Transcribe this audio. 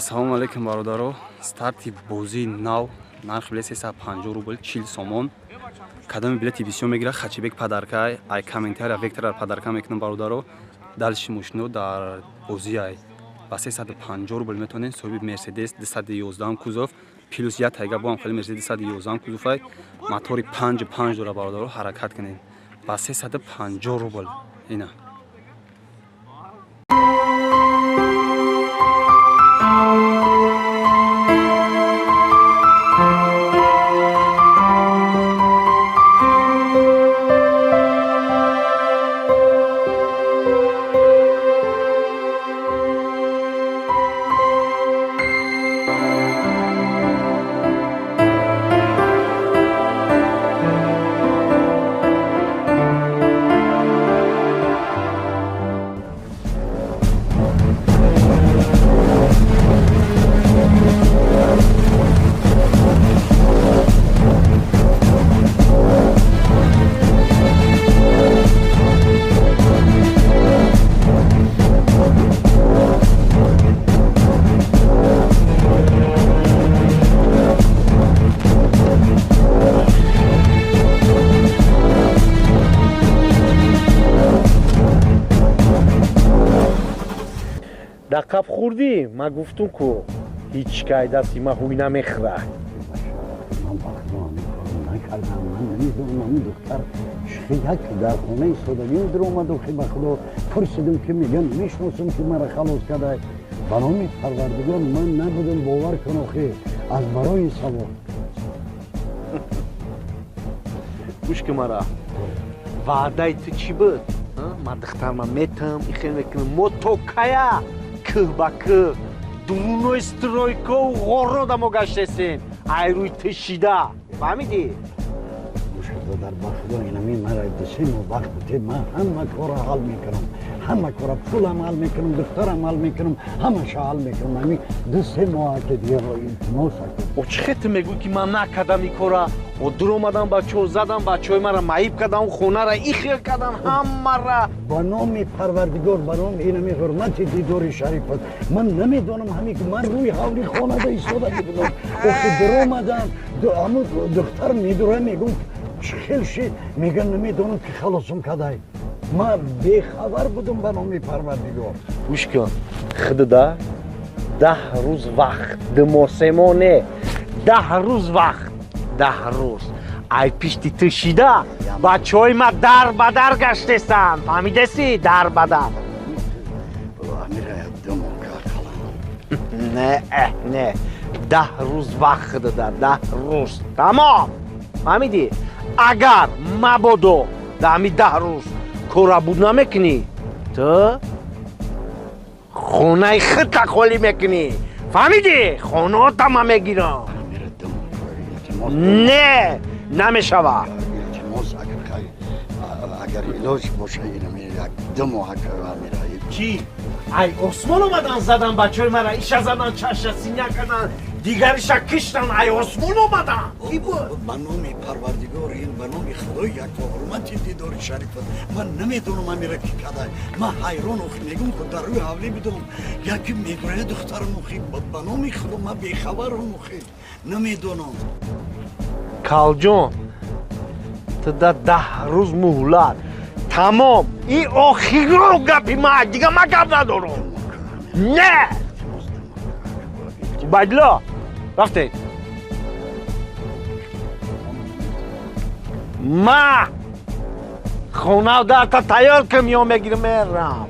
Салом алейкум бародаро. Старти бозии нав нарх билет 350 рубл 40 сомон. Кадами билети бисёр мегирад Хачибек падарка ай комментария векторар падарка мекунам бародаро. Дальше мушно дар бозии ай ба 350 рубл метонен соҳиби Мерседес 211 кузов плюс я тайга бо амхали Мерседес 211 кузов ай мотори 5 дора бародаро ҳаракат кунен ба 350 рубл ина. دقیق خوردی؟ ما گفتم که هیچ که دستی ما هوی نمیخوره من نکردم من نمیدونم دختر شخیک در خونه ایستادگی در اومد و خیلی خدا پرسیدم که میگن میشناسم که مرا خلاص کرده برای پروردگار من نبودم باور کنم خیلی از برای سوار گوش که مرا وعده تو چی بود؟ من دختر من میتم این خیلی میکنم موتوکایا که با که درونو استرویکو و غورو دمو گشتسیم ای روی تشیده فهمیدی؟ مشکل در بخدا اینمی مرا دسیم و وقت بودید من همه کار حل میکنم همه کار پولم حل میکنم دخترم حل میکنم همه شا حل میکنم همی دسته ماه که دیگه التماس و چه خیلی میگوی که من نکردم این کارا و در اومدم بچه ها زدم بچه های مرا معیب کردم خونه را ایخیر کردم همه را با نام پروردگار با نام اینمی حرمت دیدار شریفت من نمیدونم همی که من روی حولی خانه دا ایستاده بودم وقتی در اومدم همون دختر میدوره میگم چه خیلی شد میگن نمیدونم که خلاصم کدای ما بیخبر بودم به نام پروردگار گوش کن خدا 10 روز وقت دماسمانه 10 روز وقت 10 روز ای پیشتی تشیده بچه های ما در بدر گشتستن فهمیده سی در بدر نه 10 روز وقت داده 10 روز تمام فهمیدی اگر مبادو در همی 10 روز کورا بود نمیکنی تو خونه خط خالی میکنی فهمیدی خونه ها تمام میگیرم نه نمیشوه اگر علاج باشه اینمی یک دمو حکر میره چی؟ ای عثمان اومدن زدن بچه های مرا ایشا زدن چشت سینه کردن دیگرش کشتن ای عثمان اومدن کی بود؟ به نام پروردگار این به نام خدای یک حرمت دیدار شریفت من نمیدونم امیره کی کده من حیران اخی میگم که در روی حولی بدونم یکی میگوره دختر مخی به نام خدا من بیخبر مخی نمیدونم کال جون تو در 10 روز مهلت تمام این آخیر رو گپی من دیگه من گپ ندارم نه بدلا رفته ما خونه در تا تیار که میام بگیرم میرم